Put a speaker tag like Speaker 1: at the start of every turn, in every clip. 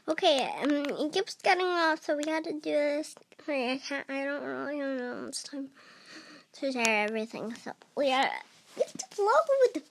Speaker 1: Okay, it keeps getting off, so we gotta do this. I don't really know it's time to share everything, so we have to flow with the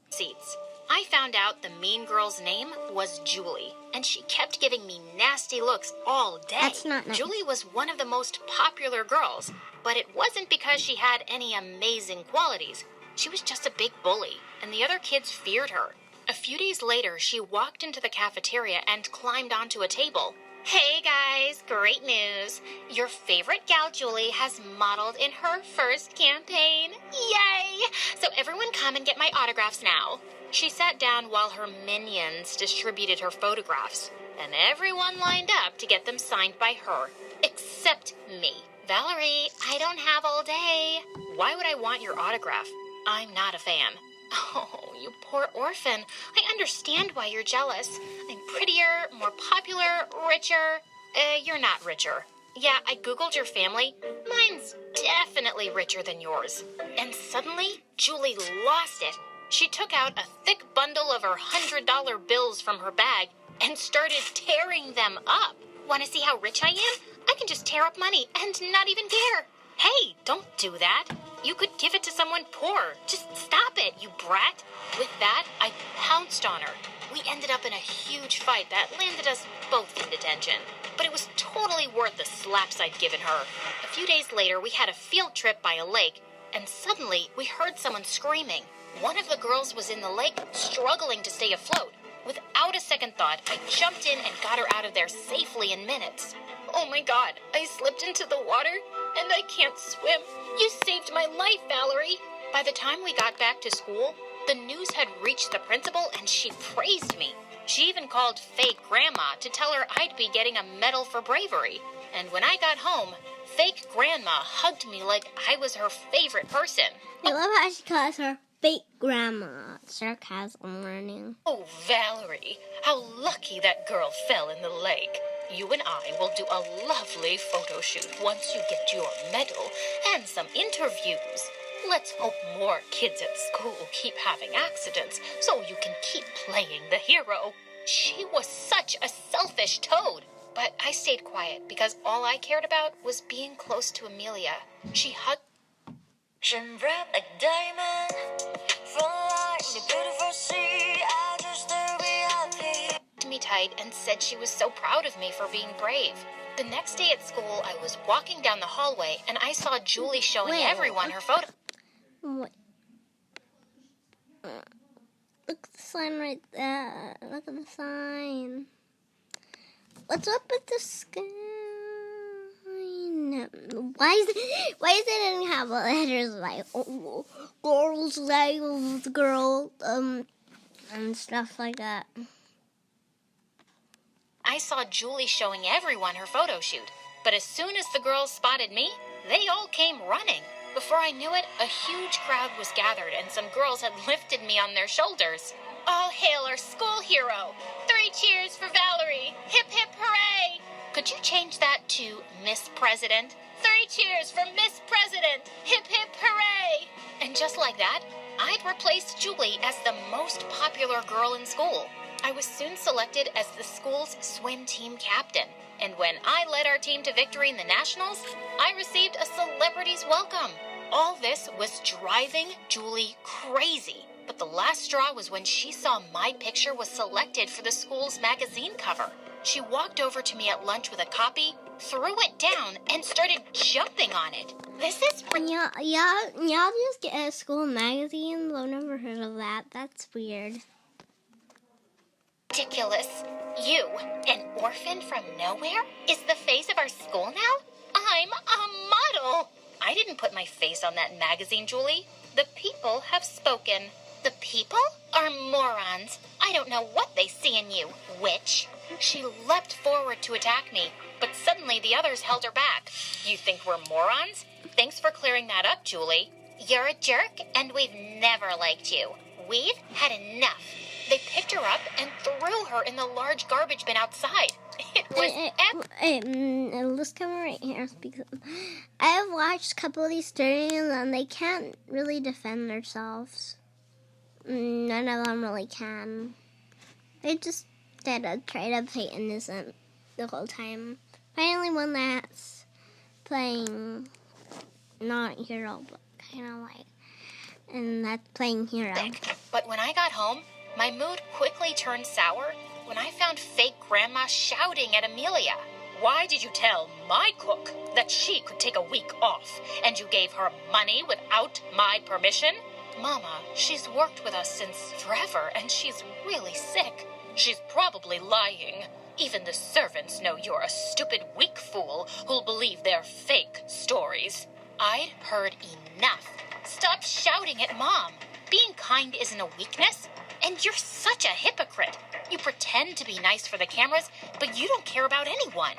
Speaker 2: seats. I found out the mean girl's name was Julie, and she kept giving me nasty looks all day.
Speaker 1: That's not nice.
Speaker 2: Julie was one of the most popular girls, but it wasn't because she had any amazing qualities. She was just a big bully, and the other kids feared her. A few days later, she walked into the cafeteria and climbed onto a table. Hey guys, great news. Your favorite gal Julie has modeled in her first campaign. Yay! So everyone come and get my autographs now. She sat down while her minions distributed her photographs, and everyone lined up to get them signed by her, except me. Valerie, I don't have all day. Why would I want your autograph? I'm not a fan. Oh, you poor orphan. I understand why you're jealous. I'm prettier, more popular, richer. You're not richer. Yeah, I Googled your family. Mine's definitely richer than yours. And suddenly, Julie lost it. She took out a thick bundle of her $100 bills from her bag and started tearing them up. Want to see how rich I am? I can just tear up money and not even care. Hey, don't do that. You could give it to someone poor. Just stop it, you brat. With that, I pounced on her. We ended up in a huge fight that landed us both in detention. But it was totally worth the slaps I'd given her. A few days later, we had a field trip by a lake, and suddenly we heard someone screaming. One of the girls was in the lake, struggling to stay afloat. Without a second thought, I jumped in and got her out of there safely in minutes. Oh my God, I slipped into the water and I can't swim. You saved my life, Valerie. By the time we got back to school, the news had reached the principal and she praised me. She even called fake grandma to tell her I'd be getting a medal for bravery. And when I got home, fake grandma hugged me like I was her favorite person.
Speaker 1: I love how she calls her fake grandma. Sarcasm warning.
Speaker 2: Oh, Valerie, how lucky that girl fell in the lake. You and I will do a lovely photo shoot once you get your medal and some interviews. Let's hope more kids at school keep having accidents so you can keep playing the hero. She was such a selfish toad. But I stayed quiet because all I cared about was being close to Amelia. She hugged
Speaker 3: Shine bright like diamond, fly in the beautiful sea. I just to be happy.
Speaker 2: me tight and said she was so proud of me for being brave. The next day at school, I was walking down the hallway and I saw Julie showing everyone her photo.
Speaker 1: Wait. Look at the sign right there. Look at the sign. What's up with the sign? Why is it didn't have letters like girls like girl and stuff like that?
Speaker 2: I saw Julie showing everyone her photo shoot, but as soon as the girls spotted me, they all came running. Before I knew it, a huge crowd was gathered and some girls had lifted me on their shoulders. All hail our school hero! 3 cheers for Valerie! Hip hip hooray! Could you change that to Miss President? 3 cheers for Miss President! Hip hip hooray! And just like that, I'd replaced Julie as the most popular girl in school. I was soon selected as the school's swim team captain. And when I led our team to victory in the Nationals, I received a celebrity's welcome. All this was driving Julie crazy. But the last straw was when she saw my picture was selected for the school's magazine cover. She walked over to me at lunch with a copy, threw it down, and started jumping on it. This is...
Speaker 1: Y'all just get a school magazine? I've never heard of that. That's weird.
Speaker 2: Ridiculous. You, an orphan from nowhere, is the face of our school now? I'm a model. I didn't put my face on that magazine, Julie. The people have spoken. The people are morons. I don't know what they see in you, witch. She leapt forward to attack me, but suddenly the others held her back. You think we're morons? Thanks for clearing that up, Julie. You're a jerk, and we've never liked you. We've had enough. They picked her up and threw her in the large garbage bin outside. It was epic.
Speaker 1: Let's come right here because I have watched a couple of these stories and they can't really defend themselves. None of them really can. They just try to play innocent the whole time. Finally, one that's playing not hero, but kind of like, and that's playing hero.
Speaker 2: But when I got home, my mood quickly turned sour when I found fake grandma shouting at Amelia. Why did you tell my cook that she could take a week off and you gave her money without my permission? Mama, she's worked with us since forever and she's really sick. She's probably lying. Even the servants know you're a stupid, weak fool who'll believe their fake stories. I'd heard enough. Stop shouting at Mom. Being kind isn't a weakness. And you're such a hypocrite. You pretend to be nice for the cameras, but you don't care about anyone.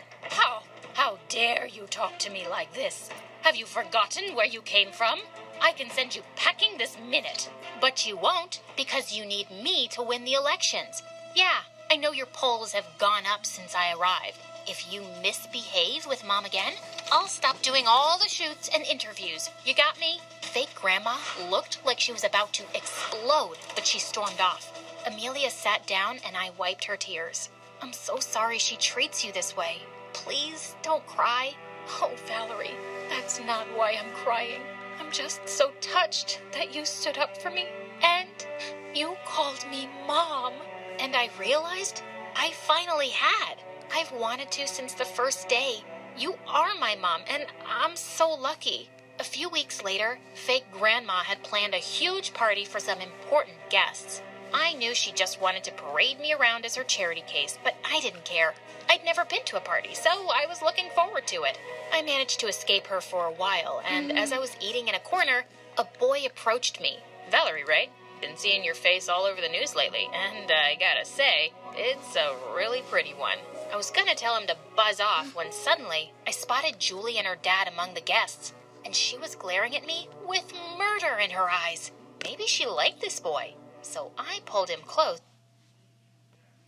Speaker 2: How dare you talk to me like this? Have you forgotten where you came from? I can send you packing this minute. But you won't, because you need me to win the elections. Yeah, I know your polls have gone up since I arrived. If you misbehave with Mom again, I'll stop doing all the shoots and interviews. You got me? Fake grandma looked like she was about to explode, but she stormed off. Amelia sat down and I wiped her tears. I'm so sorry she treats you this way. Please don't cry. Oh, Valerie, that's not why I'm crying. I'm just so touched that you stood up for me and you called me Mom. And I realized I finally had. I've wanted to since the first day. You are my mom, and I'm so lucky. A few weeks later, fake grandma had planned a huge party for some important guests. I knew she just wanted to parade me around as her charity case, but I didn't care. I'd never been to a party, so I was looking forward to it. I managed to escape her for a while, and as I was eating in a corner, a boy approached me. Valerie, right? Been seeing your face all over the news lately, and I gotta say, it's a really pretty one. I was gonna tell him to buzz off when suddenly I spotted Julie and her dad among the guests, and she was glaring at me with murder in her eyes. Maybe she liked this boy, so I pulled him close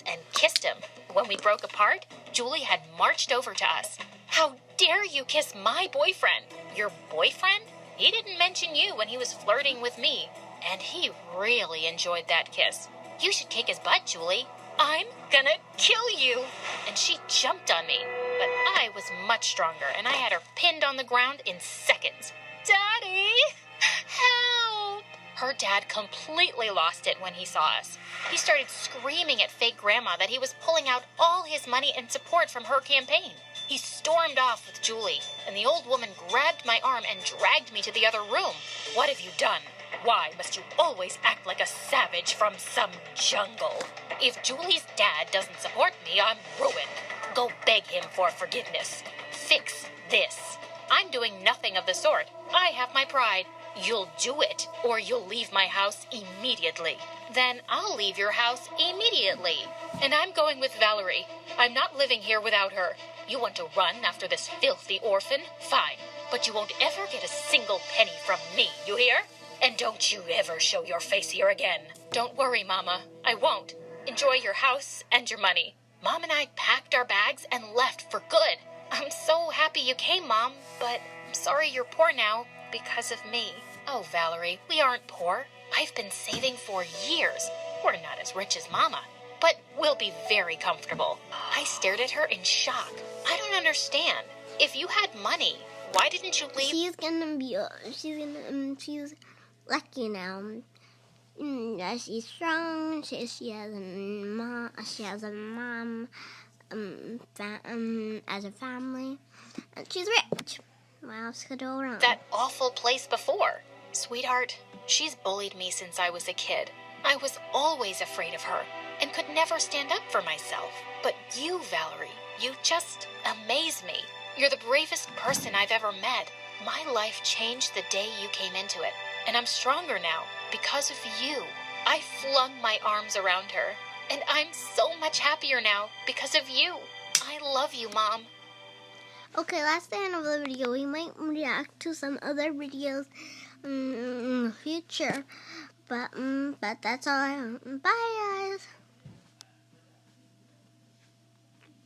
Speaker 2: and kissed him. When we broke apart, Julie had marched over to us. How dare you kiss my boyfriend? Your boyfriend? He didn't mention you when he was flirting with me, and he really enjoyed that kiss. You should kick his butt, Julie. I'm gonna kill you. And she jumped on me, but I was much stronger, and I had her pinned on the ground in seconds. Daddy, help! Her dad completely lost it when he saw us. He started screaming at fake grandma that he was pulling out all his money and support from her campaign. He stormed off with Julie, and the old woman grabbed my arm and dragged me to the other room. What have you done? Why must you always act like a savage from some jungle? If Julie's dad doesn't support me, I'm ruined. Go beg him for forgiveness. Fix this. I'm doing nothing of the sort. I have my pride. You'll do it, or you'll leave my house immediately. Then I'll leave your house immediately. And I'm going with Valerie. I'm not living here without her. You want to run after this filthy orphan? Fine. But you won't ever get a single penny from me, you hear? And don't you ever show your face here again. Don't worry, Mama. I won't. Enjoy your house and your money. Mom and I packed our bags and left for good. I'm so happy you came, Mom, but I'm sorry you're poor now because of me. Oh, Valerie, we aren't poor. I've been saving for years. We're not as rich as Mama, but we'll be very comfortable. I stared at her in shock. I don't understand. If you had money, why didn't you leave?
Speaker 1: She's lucky now. She's strong. She has a mom. She has a mom. As a family, and she's rich. What else could go wrong?
Speaker 2: That awful place before. Sweetheart, she's bullied me since I was a kid. I was always afraid of her and could never stand up for myself. But you, Valerie, you just amaze me. You're the bravest person I've ever met. My life changed the day you came into it, and I'm stronger now because of you. I flung my arms around her, and I'm so much happier now because of you. I love you, Mom.
Speaker 1: Okay, that's the end of the video. We might react to some other videos in the future. But that's all I want. Bye, guys.